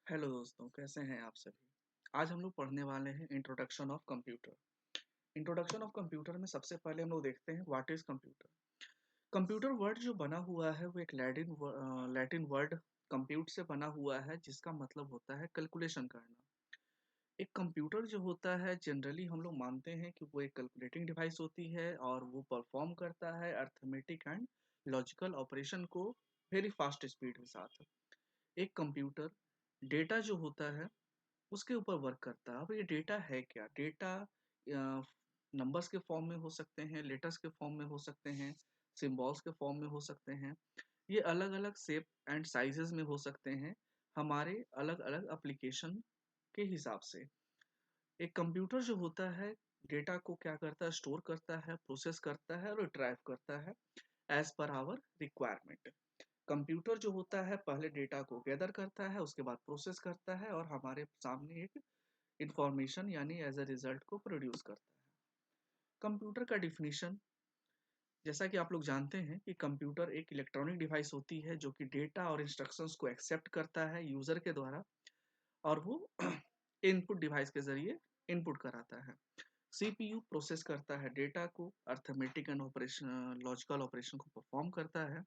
Hello दोस्तों, कैसे हैं आप सभी। आज हम लोग पढ़ने वाले हैं introduction of computer. Introduction of computer में सबसे पहले हम लोग देखते हैं what is computer. Computer word जो बना हुआ है वो एक लैटिन वर्ड कंप्यूट से बना हुआ है, जिसका मतलब होता है कैलकुलेशन करना। एक कंप्यूटर जो होता है जनरली हम लोग मानते हैं कि वो एक कैलकुलेटिंग डिवाइस होती है और वो परफॉर्म करता है अर्थमेटिक एंड लॉजिकल ऑपरेशन को वेरी फास्ट स्पीड के साथ। एक कंप्यूटर डेटा जो होता है उसके ऊपर वर्क करता है। अब ये डेटा है क्या? डेटा नंबर्स के फॉर्म में हो सकते हैं, लेटर्स के फॉर्म में हो सकते हैं, सिंबल्स के फॉर्म में हो सकते हैं। ये अलग-अलग शेप एंड साइजेस में हो सकते हैं, हमारे अलग-अलग एप्लीकेशन के हिसाब से। एक कंप्यूटर जो होता है डेटा को क्या करता है, स्टोर करता है, प्रोसेस करता है और रिट्राइव करता है as per hour requirement. Computer जो होता है पहले डेटा को गैदर करता है, उसके बाद प्रोसेस करता है और हमारे सामने एक इंफॉर्मेशन यानी एज अ रिजल्ट को प्रोड्यूस करता है। कंप्यूटर का डिफिनीशन, जैसा कि आप लोग जानते हैं कि कंप्यूटर एक इलेक्ट्रॉनिक डिवाइस होती है जो कि डेटा और इंस्ट्रक्शंस को एक्सेप्ट करता है यूजर के द्वारा और वो इनपुट डिवाइस के जरिए इनपुट कराता है। सीपीयू प्रोसेस करता है डेटा को, arithmetic and operation logical operation को परफॉर्म करता है।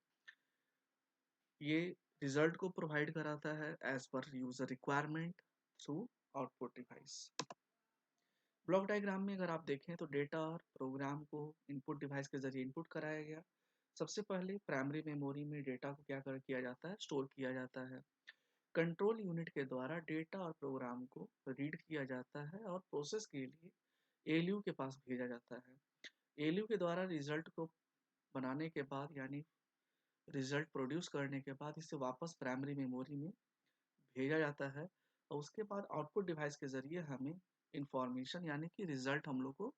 ये रिजल्ट को प्रोवाइड कराता है as per user requirement through output device. Block diagram में अगर आप देखें तो डेटा और प्रोग्राम को इनपुट डिवाइस के जरिए इनपुट कराया गया। सबसे पहले प्राइमरी मेमोरी में डेटा को क्या कर किया जाता है, स्टोर किया जाता है। कंट्रोल यूनिट के द्वारा डेटा और प्रोग्राम को रीड किया जाता है और प्रोसेस के लिए एलयू के पास भेजा जाता है। एलयू के द्वारा रिजल्ट को बनाने के बाद यानी रिजल्ट प्रोड्यूस करने के बाद इसे वापस प्राइमरी मेमोरी में भेजा जाता है और उसके बाद आउटपुट डिवाइस के जरिए हमें इंफॉर्मेशन यानी कि रिजल्ट हम लोग को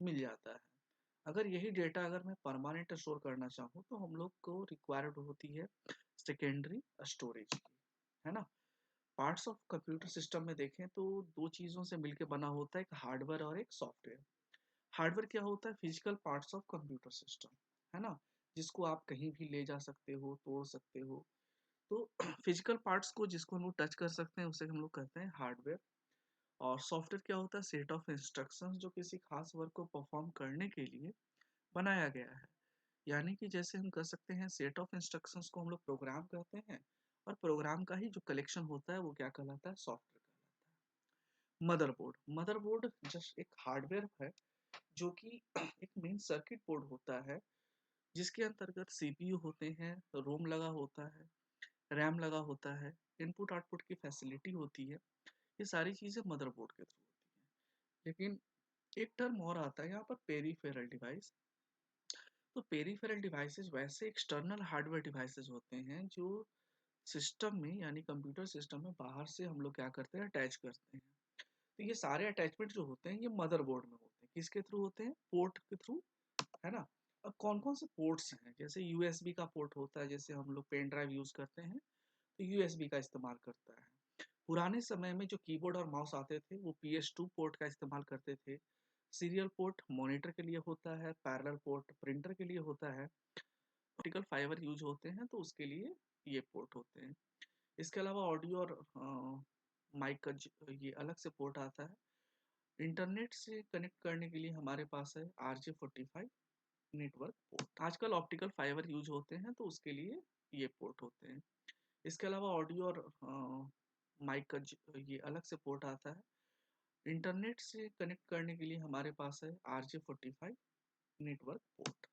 मिल जाता है। अगर यही डेटा अगर मैं परमानेंट स्टोर करना चाहूँ तो हम लोग को रिक्वायर्ड होती है सेकेंडरी स्टोरेज की, है ना। पार्ट्स ऑफ कंप्यूटर सिस्टम में देखें तो दो चीज़ों से मिलकर बना होता है, एक हार्डवेयर और एक सॉफ्टवेयर। हार्डवेयर क्या होता है? Physical parts of computer system, है ना, जिसको आप कहीं भी ले जा सकते हो, तोड़ सकते हो। तो फिजिकल पार्ट्स को जिसको हम लोग टच कर सकते हैं उसे हम लोग कहते हैं हार्डवेयर। और सॉफ्टवेयर क्या होता है? सेट ऑफ इंस्ट्रक्शंस जो किसी खास वर्क को परफॉर्म करने के लिए बनाया गया है। यानी कि जैसे हम कर सकते हैं सेट ऑफ इंस्ट्रक्शंस को हम लोग प्रोग्राम कहते हैं और प्रोग्राम का ही जो कलेक्शन होता है वो क्या कहलाता है? सॉफ्टवेयर कहलाता है। मदरबोर्ड, मदरबोर्ड जस्ट एक हार्डवेयर है जो कि एक मेन सर्किट बोर्ड होता है जिसके अंतर्गत सीपीयू होते हैं, रोम लगा होता है, रैम लगा होता है, इनपुट आउटपुट की फैसिलिटी होती है। ये सारी चीज़ें मदरबोर्ड के थ्रू होती हैं। लेकिन एक टर्म और आता है यहाँ पर, पेरीफेरल डिवाइस। तो पेरीफेरल डिवाइसेस वैसे एक्सटर्नल हार्डवेयर डिवाइसेस होते हैं जो सिस्टम में यानी कंप्यूटर सिस्टम में बाहर से हम लोग क्या करते हैं, अटैच करते हैं। तो ये सारे अटैचमेंट जो होते हैं ये मदरबोर्ड में होते हैं। किसके थ्रू होते हैं? पोर्ट के थ्रू, है ना। अब कौन कौन से पोर्ट्स हैं? जैसे यूएसबी का पोर्ट होता है, जैसे हम लोग पेन ड्राइव यूज करते हैं तो यूएसबी का इस्तेमाल करता है। पुराने समय में जो कीबोर्ड और माउस आते थे वो PS2 पोर्ट का इस्तेमाल करते थे। सीरियल पोर्ट मॉनिटर के लिए होता है, पैरेलल पोर्ट प्रिंटर के लिए होता है, ऑप्टिकल फाइबर यूज होते हैं तो उसके लिए ये पोर्ट होते हैं। इसके अलावा ऑडियो और माइक का ये अलग से पोर्ट आता है। इंटरनेट से कनेक्ट करने के लिए हमारे पास है RJ45 नेटवर्क पोर्ट। आजकल ऑप्टिकल फाइबर यूज होते हैं तो उसके लिए ये पोर्ट होते हैं। इसके अलावा ऑडियो और माइक का ये अलग से पोर्ट आता है। इंटरनेट से कनेक्ट करने के लिए हमारे पास है RJ45 नेटवर्क पोर्ट।